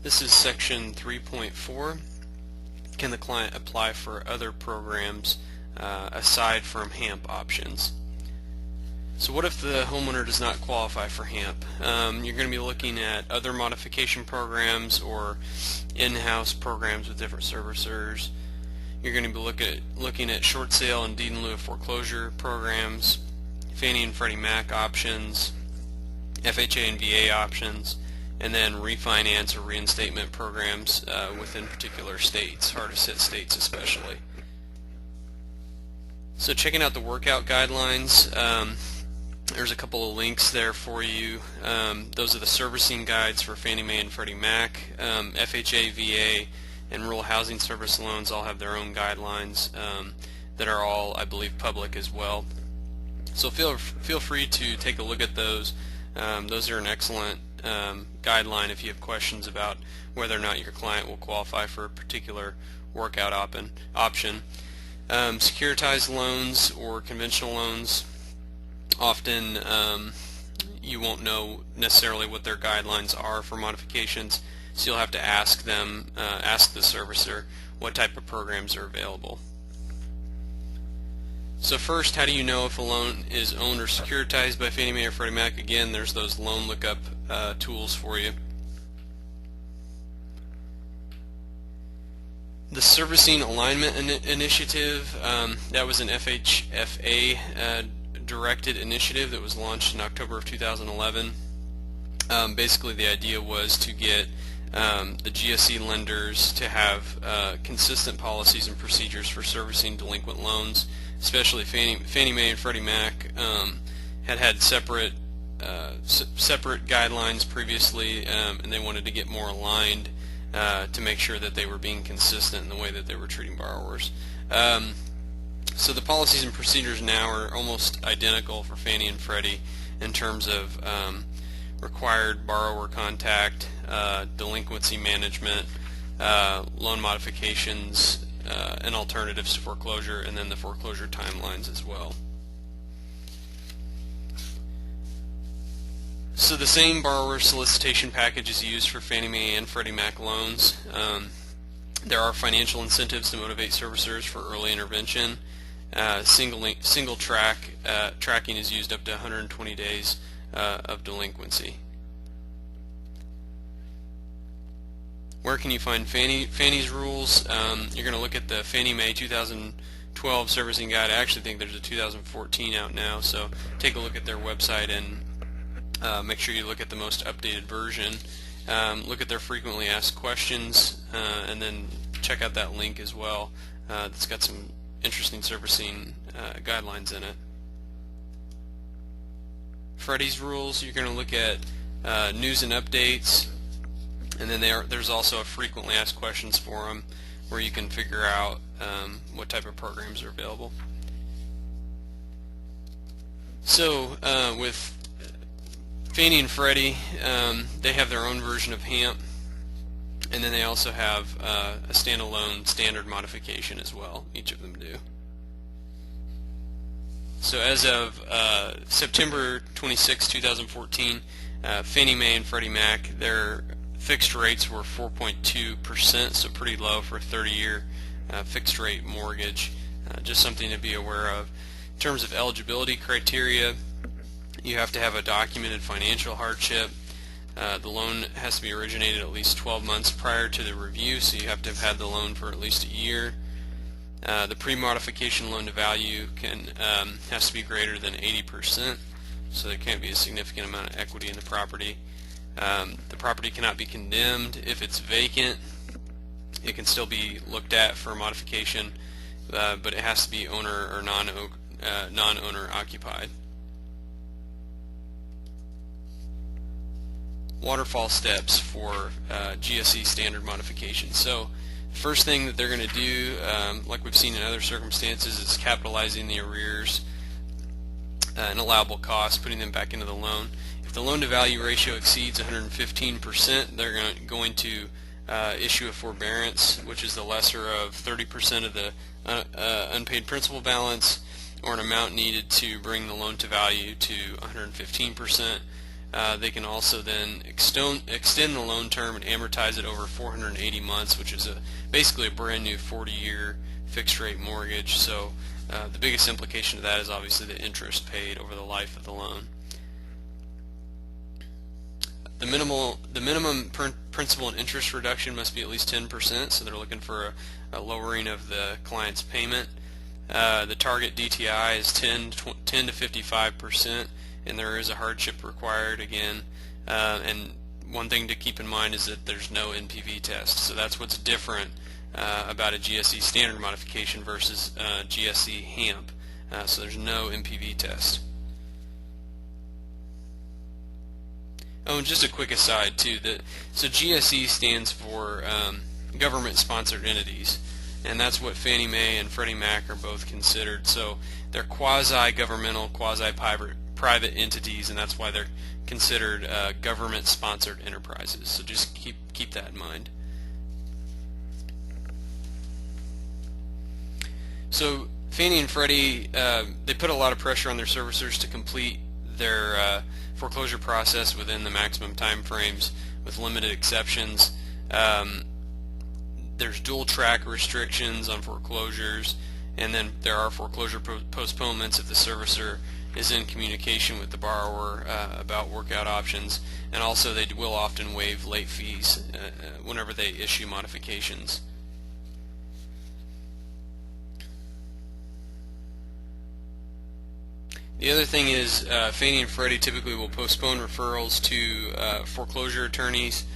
This is section 3.4. Can the client apply for other programs aside from HAMP options? So what if the homeowner does not qualify for HAMP? You're going to be looking at other modification programs or in-house programs with different servicers. You're going to be looking at short sale and deed in lieu of foreclosure programs, Fannie and Freddie Mac options, FHA and VA options, and then refinance or reinstatement programs within particular states, hardest hit states especially. So checking out the workout guidelines, there's a couple of links there for you. Those are the servicing guides for Fannie Mae and Freddie Mac. FHA, VA, and Rural Housing Service loans all have their own guidelines that are all, I believe, public as well. So feel free to take a look at those. Those are an excellent guideline if you have questions about whether or not your client will qualify for a particular workout option. Securitized loans or conventional loans, often you won't know necessarily what their guidelines are for modifications, so you'll have to ask them, ask the servicer what type of programs are available. So first, how do you know if a loan is owned or securitized by Fannie Mae or Freddie Mac? Again, there's those loan lookup tools for you. The Servicing Alignment Initiative, that was an FHFA directed initiative that was launched in October of 2011. Basically the idea was to get the GSE lenders to have consistent policies and procedures for servicing delinquent loans, especially Fannie Mae and Freddie Mac had separate guidelines previously, and they wanted to get more aligned to make sure that they were being consistent in the way that they were treating borrowers. So the policies and procedures now are almost identical for Fannie and Freddie in terms of required borrower contact, delinquency management, loan modifications, and alternatives to foreclosure, and then the foreclosure timelines as well. So the same borrower solicitation package is used for Fannie Mae and Freddie Mac loans. There are financial incentives to motivate servicers for early intervention. Single tracking is used up to 120 days of delinquency. Where can you find Fannie's rules? You're going to look at the Fannie Mae 2012 Servicing Guide. I actually think there's a 2014 out now, so take a look at their website and make sure you look at the most updated version. Look at their frequently asked questions, and then check out that link as well. That's got some interesting servicing guidelines in it. Freddie's rules, you're going to look at news and updates, and then there's also a frequently asked questions forum where you can figure out what type of programs are available. So with Fannie and Freddie, they have their own version of HAMP, and then they also have a standalone standard modification as well. Each of them do. So as of September 26, 2014, Fannie Mae and Freddie Mac, their fixed rates were 4.2%, so pretty low for a 30-year fixed rate mortgage. Just something to be aware of. In terms of eligibility criteria, you have to have a documented financial hardship. The loan has to be originated at least 12 months prior to the review, so you have to have had the loan for at least a year. The pre-modification loan-to-value has to be greater than 80%, so there can't be a significant amount of equity in the property. The property cannot be condemned. If it's vacant, it can still be looked at for modification, but it has to be owner or non-owner occupied. Waterfall steps for GSE standard modification. So first thing that they're going to do, like we've seen in other circumstances, is capitalizing the arrears and allowable costs, putting them back into the loan. If the loan-to-value ratio exceeds 115%, they're going to issue a forbearance, which is the lesser of 30% of the unpaid principal balance, or an amount needed to bring the loan-to-value to 115%. They can also then extend the loan term and amortize it over 480 months, which is basically a brand new 40-year fixed rate mortgage. So the biggest implication of that is obviously the interest paid over the life of the loan. The minimum principal and interest reduction must be at least 10%, so they're looking for a lowering of the client's payment. The target DTI is 10 to 55%, and there is a hardship required again. And one thing to keep in mind is that there's no NPV test, so that's what's different about a GSE standard modification versus GSE HAMP. So there's no NPV test. Oh, and just a quick aside too, so GSE stands for government-sponsored entities, and that's what Fannie Mae and Freddie Mac are both considered. So they're quasi-governmental, quasi-private entities, and that's why they're considered government-sponsored enterprises. So just keep that in mind. So Fannie and Freddie, they put a lot of pressure on their servicers to complete their foreclosure process within the maximum time frames with limited exceptions. There's dual track restrictions on foreclosures, and then there are foreclosure postponements if the servicer is in communication with the borrower about workout options, and also they will often waive late fees whenever they issue modifications. The other thing is Fannie and Freddie typically will postpone referrals to foreclosure attorneys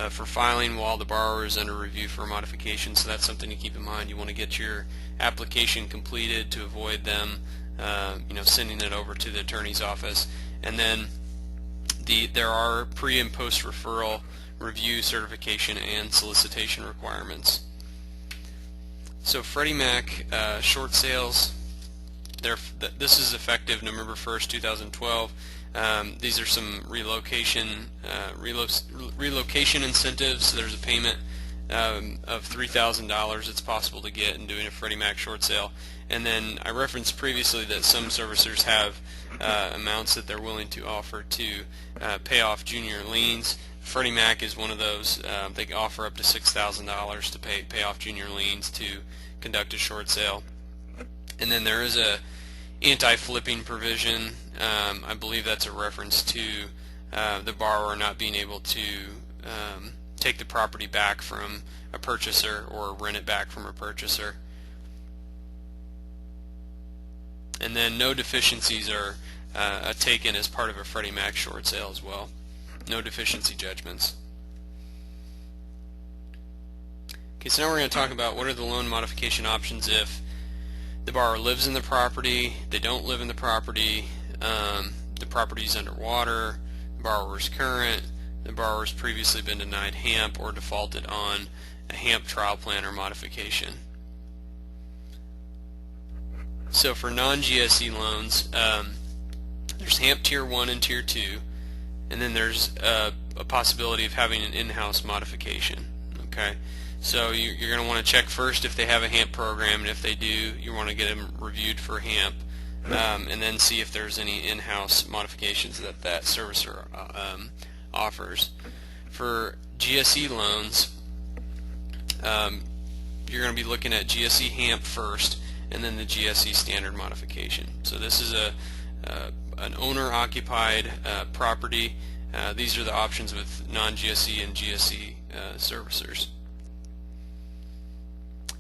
for filing while the borrower is under review for a modification, so that's something to keep in mind. You want to get your application completed to avoid them sending it over to the attorney's office. And then there are pre and post referral review, certification, and solicitation requirements. So Freddie Mac short sales, this is effective November 1st, 2012. These are some relocation incentives. So there's a payment of $3,000 it's possible to get in doing a Freddie Mac short sale. And then I referenced previously that some servicers have amounts that they're willing to offer to pay off junior liens. Freddie Mac is one of those. They offer up to $6,000 to pay off junior liens to conduct a short sale. And then there is a anti-flipping provision. I believe that's a reference to the borrower not being able to take the property back from a purchaser or rent it back from a purchaser. And then no deficiencies are taken as part of a Freddie Mac short sale as well. No deficiency judgments. Okay, so now we're going to talk about what are the loan modification options if the borrower lives in the property, they don't live in the property is underwater, the borrower is current, the borrower has previously been denied HAMP or defaulted on a HAMP trial plan or modification. So for non-GSE loans, there's HAMP Tier 1 and Tier 2, and then there's a possibility of having an in-house modification. Okay, so you're going to want to check first if they have a HAMP program, and if they do, you want to get them reviewed for HAMP, and then see if there's any in-house modifications that servicer offers. For GSE loans, you're going to be looking at GSE HAMP first, and then the GSE standard modification. So this is an owner-occupied property. These are the options with non-GSE and GSE servicers.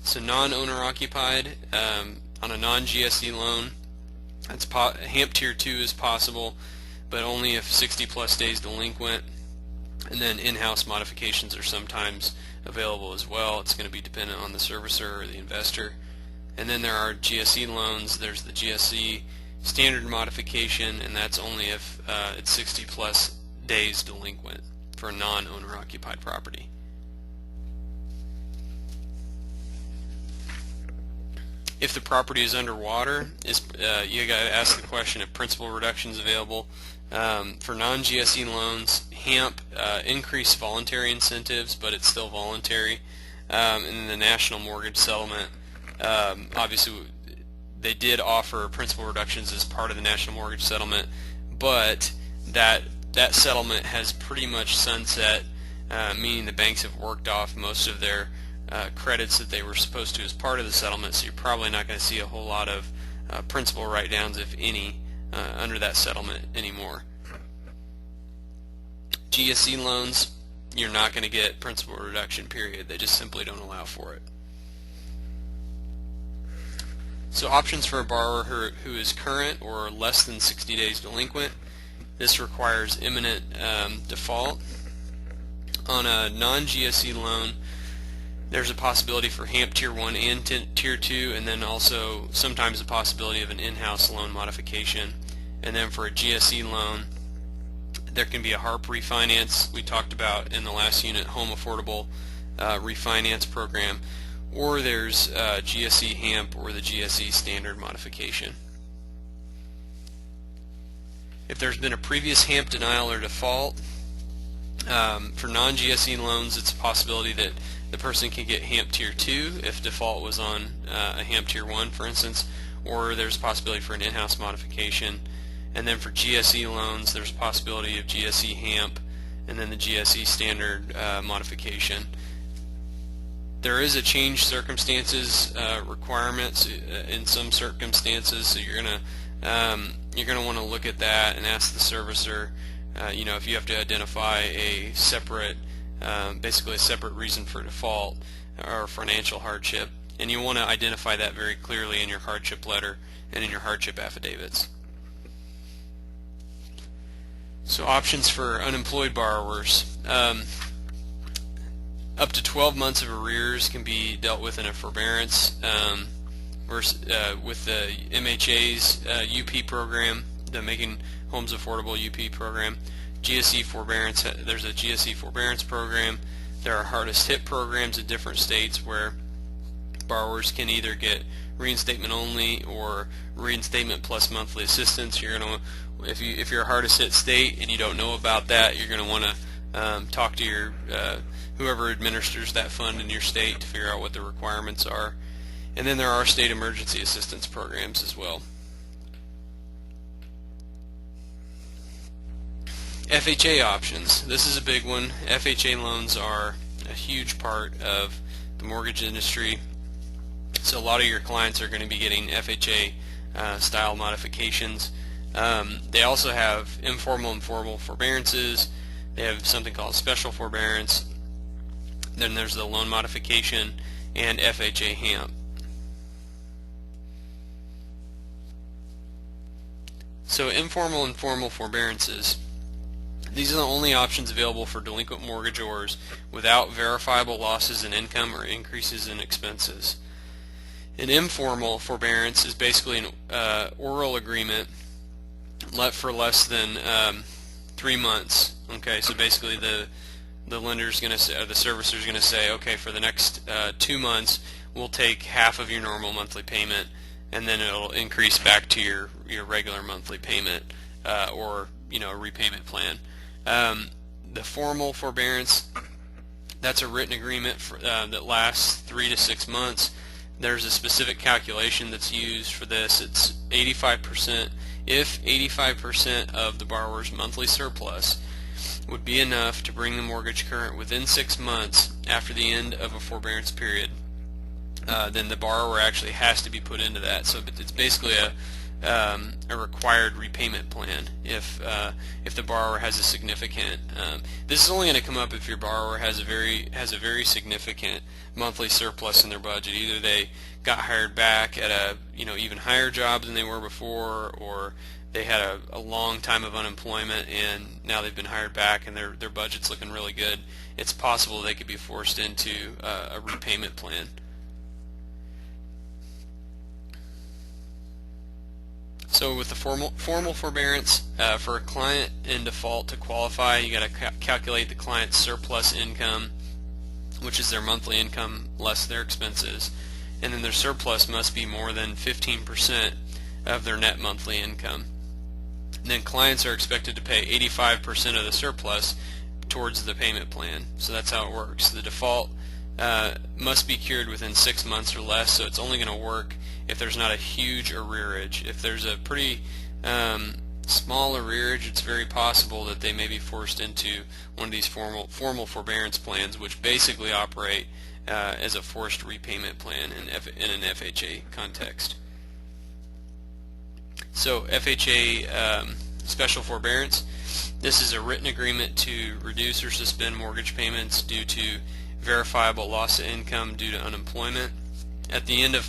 So non-owner occupied on a non-GSE loan, HAMP Tier 2 is possible, but only if 60 plus days delinquent, and then in-house modifications are sometimes available as well. It's going to be dependent on the servicer or the investor. And then there are GSE loans. There's the GSE standard modification, and that's only if it's 60 plus days delinquent for a non-owner occupied property. If the property is underwater, you got to ask the question if principal reduction is available. For non-GSE loans, HAMP increased voluntary incentives, but it's still voluntary. And then the National Mortgage Settlement, obviously they did offer principal reductions as part of the National Mortgage Settlement, but that that settlement has pretty much sunset, meaning the banks have worked off most of their credits that they were supposed to as part of the settlement, so you're probably not going to see a whole lot of principal write-downs, if any, under that settlement anymore. GSE loans, you're not going to get principal reduction, period. They just simply don't allow for it. So options for a borrower who is current or less than 60 days delinquent. This requires imminent default. On a non-GSE loan, there's a possibility for HAMP Tier 1 and Tier 2, and then also sometimes a possibility of an in-house loan modification. And then for a GSE loan, there can be a HARP refinance. We talked about in the last unit, Home Affordable Refinance Program, or there's GSE HAMP or the GSE Standard Modification. If there's been a previous HAMP denial or default, for non-GSE loans, it's a possibility that the person can get HAMP Tier 2 if default was on a HAMP Tier 1, for instance, or there's a possibility for an in-house modification. And then for GSE loans, there's a possibility of GSE HAMP and then the GSE Standard Modification. There is a change circumstances requirements in some circumstances, so you're gonna want to look at that and ask the servicer. If you have to identify a separate, basically a separate reason for default or financial hardship, and you want to identify that very clearly in your hardship letter and in your hardship affidavits. So options for unemployed borrowers. Up to 12 months of arrears can be dealt with in a forbearance with the MHA's UP program, the Making Homes Affordable UP program. GSE forbearance, there's a GSE forbearance program. There are hardest hit programs in different states where borrowers can either get reinstatement only or reinstatement plus monthly assistance. You're going to, if you're a hardest hit state and you don't know about that, you're going to want to talk to your whoever administers that fund in your state to figure out what the requirements are. And then there are state emergency assistance programs as well. FHA options. This is a big one. FHA loans are a huge part of the mortgage industry. So a lot of your clients are going to be getting FHA style modifications. They also have informal and formal forbearances. They have something called special forbearance. Then there's the loan modification and FHA HAMP. So informal and formal forbearances. These are the only options available for delinquent mortgagors without verifiable losses in income or increases in expenses. An informal forbearance is basically an oral agreement for less than 3 months. Okay, so basically the lender's going to say, or the servicer's going to say, okay, for the next 2 months, we'll take half of your normal monthly payment, and then it'll increase back to your regular monthly payment or a repayment plan. The formal forbearance, that's a written agreement that lasts 3 to 6 months. There's a specific calculation that's used for this. It's 85%. If 85% of the borrower's monthly surplus would be enough to bring the mortgage current within 6 months after the end of a forbearance period, then the borrower actually has to be put into that. So it's basically a required repayment plan if the borrower has a significant. This is only going to come up if your borrower has a very significant monthly surplus in their budget. Either they got hired back at a even higher job than they were before, or they had a long time of unemployment and now they've been hired back and their budget's looking really good. It's possible they could be forced into a repayment plan. So with the formal forbearance, for a client in default to qualify, you got to calculate the client's surplus income, which is their monthly income less their expenses, and then their surplus must be more than 15% of their net monthly income. And then clients are expected to pay 85% of the surplus towards the payment plan. So that's how it works. The default must be cured within 6 months or less, so it's only going to work if there's not a huge arrearage. If there's a pretty small arrearage, it's very possible that they may be forced into one of these formal forbearance plans, which basically operate as a forced repayment plan in an FHA context. So FHA special forbearance, this is a written agreement to reduce or suspend mortgage payments due to verifiable loss of income due to unemployment. At the end of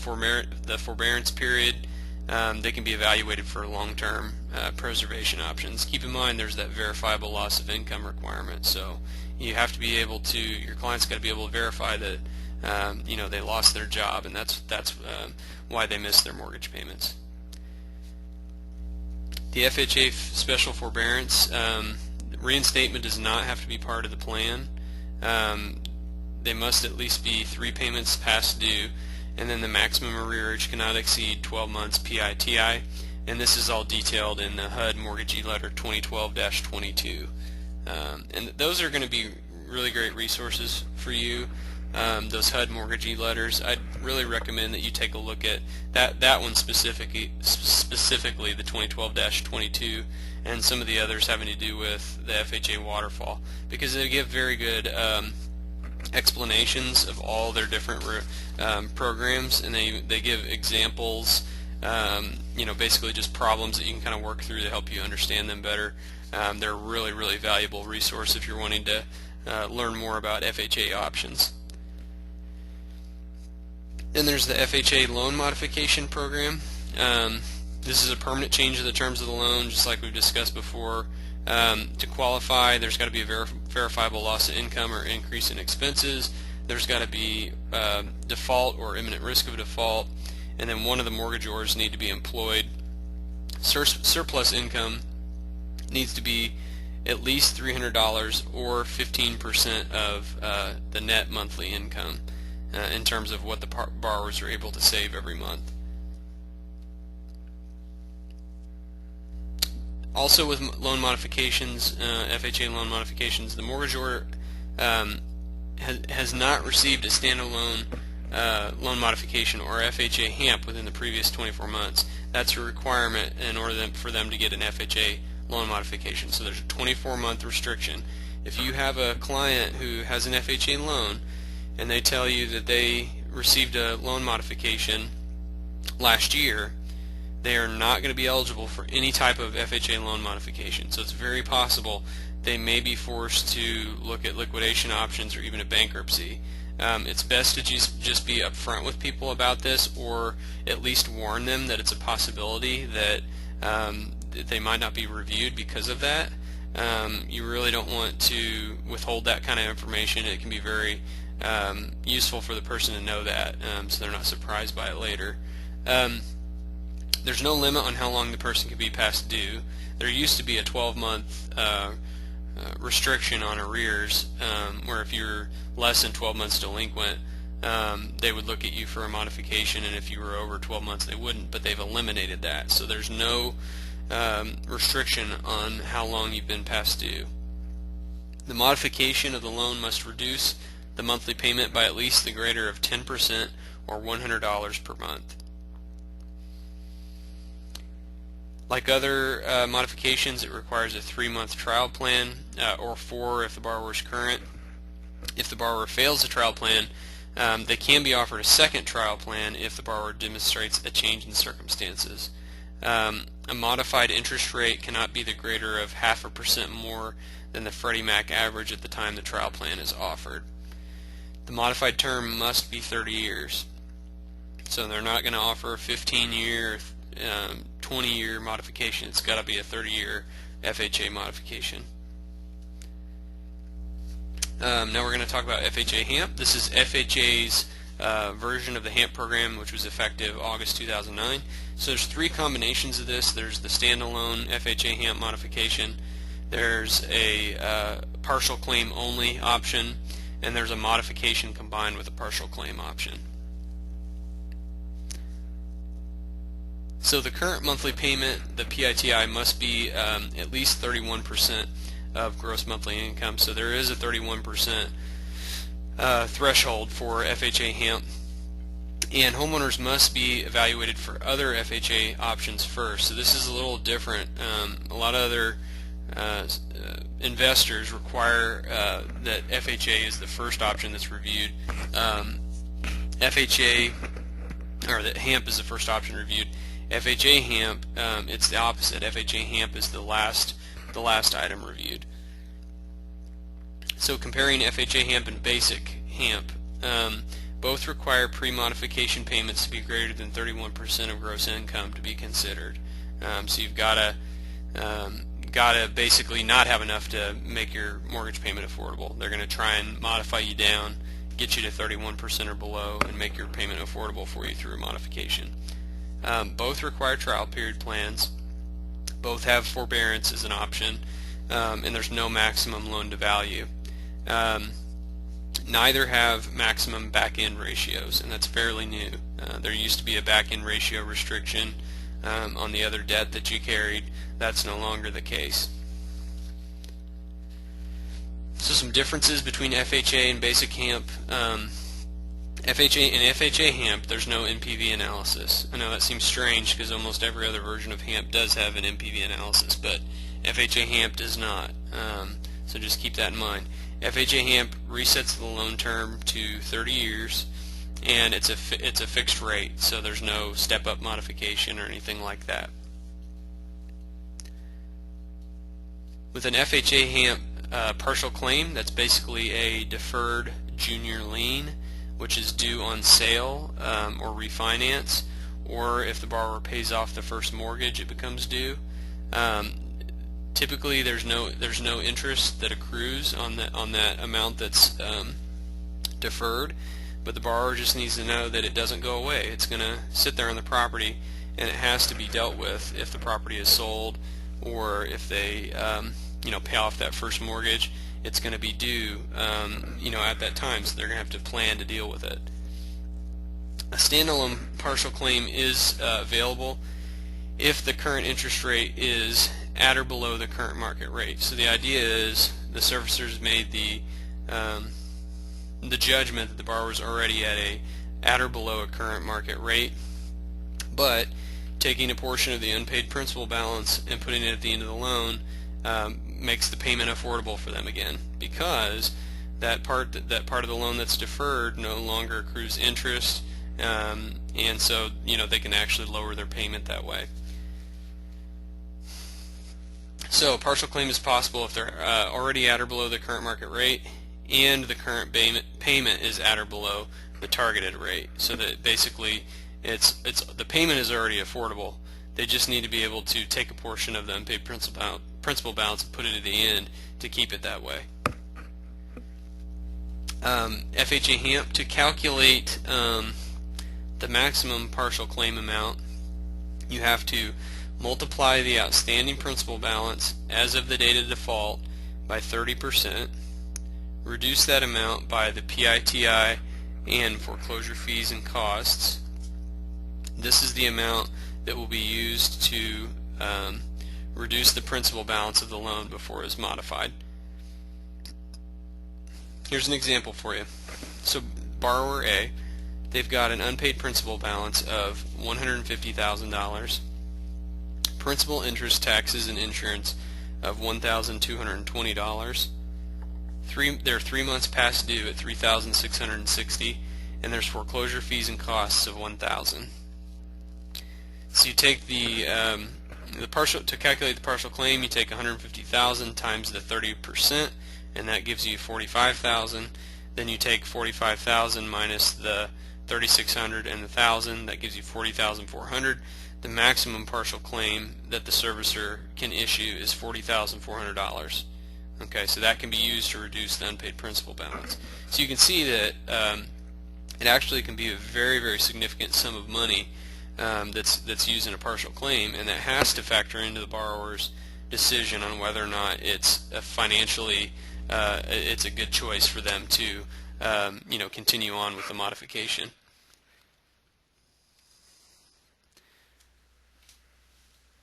the forbearance period, they can be evaluated for long-term preservation options. Keep in mind there's that verifiable loss of income requirement, so you have to be able to, your client's got to be able to verify that they lost their job, and that's why they missed their mortgage payments. The FHA special forbearance, reinstatement does not have to be part of the plan. They must at least be 3 payments past due, and then the maximum arrearage cannot exceed 12 months PITI, and this is all detailed in the HUD Mortgagee Letter 2012-22. And those are going to be really great resources for you. Those HUD Mortgagee Letters, I'd really recommend that you take a look at that one specifically the 2012-22, and some of the others having to do with the FHA waterfall, because they give very good explanations of all their different programs, and they give examples, basically just problems that you can kind of work through to help you understand them better. They're a really, really valuable resource if you're wanting to learn more about FHA options. Then there's the FHA loan modification program. This is a permanent change of the terms of the loan, just like we've discussed before. To qualify, there's got to be a verifiable loss of income or increase in expenses. There's got to be default or imminent risk of default, and then one of the mortgagors need to be employed. Surplus income needs to be at least $300 or 15% of the net monthly income in terms of what the borrowers are able to save every month. Also with loan modifications, FHA loan modifications, the mortgagor has not received a standalone loan modification or FHA HAMP within the previous 24 months. That's a requirement in order for them to get an FHA loan modification. So there's a 24-month restriction. If you have a client who has an FHA loan and they tell you that they received a loan modification last year, they are not going to be eligible for any type of FHA loan modification. So it's very possible they may be forced to look at liquidation options or even a bankruptcy. It's best to just be upfront with people about this, or at least warn them that it's a possibility that they might not be reviewed because of that. You really don't want to withhold that kind of information. It can be very useful for the person to know that, so they're not surprised by it later. There's no limit on how long the person can be past due. There used to be a 12-month restriction on arrears, where if you're less than 12 months delinquent, they would look at you for a modification, and if you were over 12 months they wouldn't, but they've eliminated that. So there's no restriction on how long you've been past due. The modification of the loan must reduce the monthly payment by at least the greater of 10% or $100 per month. Like other modifications, it requires a 3-month trial plan, or 4 if the borrower is current. If the borrower fails the trial plan, they can be offered a second trial plan if the borrower demonstrates a change in circumstances. A modified interest rate cannot be the greater of 0.5% more than the Freddie Mac average at the time the trial plan is offered. The modified term must be 30 years. So they're not going to offer a 15-year, 20-year modification. It's got to be a 30-year FHA modification. Now we're going to talk about FHA HAMP. This is FHA's version of the HAMP program, which was effective August 2009. So there's 3 combinations of this. There's the standalone FHA HAMP modification, there's a partial claim only option, and there's a modification combined with a partial claim option. So the current monthly payment, the PITI, must be at least 31% of gross monthly income. So there is a 31% threshold for FHA HAMP. and homeowners must be evaluated for other FHA options first. So this is a little different. A lot of other investors require that FHA is the first option that's reviewed. FHA, or that HAMP is the first option reviewed. FHA HAMP, it's the opposite. FHA HAMP is the last item reviewed. So comparing FHA HAMP and basic HAMP, both require pre-modification payments to be greater than 31% of gross income to be considered. So you've got to basically not have enough to make your mortgage payment affordable. They're going to try and modify you down, get you to 31% or below, and make your payment affordable for you through a modification. Both require trial period plans. Both have forbearance as an option, and there's no maximum loan to value. Neither have maximum back-end ratios, and that's fairly new. There used to be a back-end ratio restriction on the other debt that you carried. That's no longer the case. So some differences between FHA and basic HAMP. FHA HAMP, there's no NPV analysis. I know that seems strange because almost every other version of HAMP does have an NPV analysis, but FHA HAMP does not. So just keep that in mind. FHA HAMP resets the loan term to 30 years, and it's a fixed rate, so there's no step-up modification or anything like that. With an FHA HAMP partial claim, that's basically a deferred junior lien, which is due on sale or refinance, or if the borrower pays off the first mortgage, it becomes due. Typically, there's no interest that accrues on that amount that's deferred, but the borrower just needs to know that it doesn't go away. It's going to sit there on the property, and it has to be dealt with if the property is sold, or if they pay off that first mortgage. It's going to be due at that time, so they're going to have to plan to deal with it. A standalone partial claim is available if the current interest rate is at or below the current market rate. So the idea is the servicers made the judgment that the borrower is already at or below a current market rate, but taking a portion of the unpaid principal balance and putting it at the end of the loan makes the payment affordable for them again, because that part of the loan that's deferred no longer accrues interest, and so they can actually lower their payment that way. So a partial claim is possible if they're already at or below the current market rate, and the current payment is at or below the targeted rate. So that basically the payment is already affordable. They just need to be able to take a portion of the unpaid principal balance and put it at the end to keep it that way. FHA HAMP, to calculate the maximum partial claim amount, you have to multiply the outstanding principal balance as of the date of default by 30%, reduce that amount by the PITI and foreclosure fees and costs. This is the amount that will be used to reduce the principal balance of the loan before it's modified. Here's an example for you. So borrower A, they've got an unpaid principal balance of $150,000, principal, interest, taxes, and insurance of $1,220. They're 3 months past due at $3,660, and there's foreclosure fees and costs of $1,000. So you take the partial, to calculate the partial claim, you take $150,000 times the 30%, and that gives you $45,000. Then you take $45,000 minus the $3,600 and the $1,000, that gives you $40,400. The maximum partial claim that the servicer can issue is $40,400. Okay, so that can be used to reduce the unpaid principal balance. So you can see that it actually can be a very, very significant sum of money that's used in a partial claim, and that has to factor into the borrower's decision on whether or not it's financially it's a good choice for them to continue on with the modification.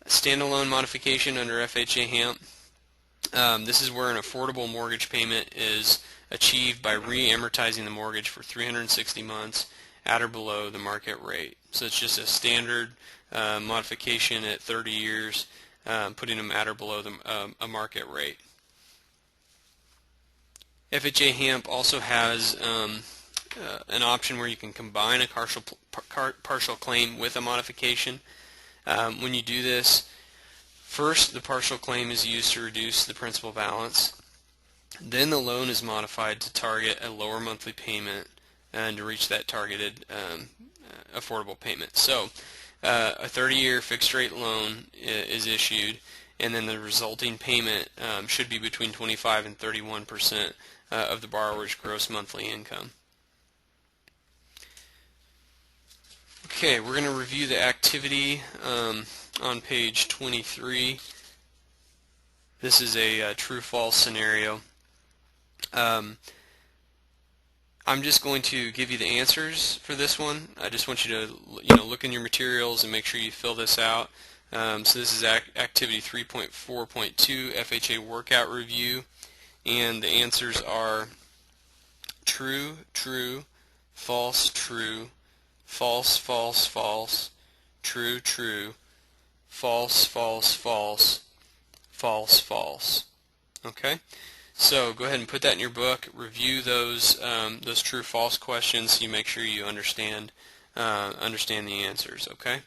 A standalone modification under FHA HAMP. This is where an affordable mortgage payment is achieved by re-amortizing the mortgage for 360 months at or below the market rate. So it's just a standard modification at 30 years, putting them at or below a market rate. FHA HAMP also has an option where you can combine a partial claim with a modification. When you do this, first the partial claim is used to reduce the principal balance. Then the loan is modified to target a lower monthly payment and to reach that targeted affordable payment. So a 30-year fixed rate loan is issued, and then the resulting payment should be between 25 and 31% of the borrower's gross monthly income. Okay, we're going to review the activity on page 23. This is a true-false scenario. I'm just going to give you the answers for this one. I just want you to look in your materials and make sure you fill this out. So this is activity 3.4.2 FHA workout review, and the answers are true, true, false, true, false, false, false, true, true, false, false, false, false, false. Okay? So go ahead and put that in your book. Review those true-false questions so you make sure you understand the answers. Okay?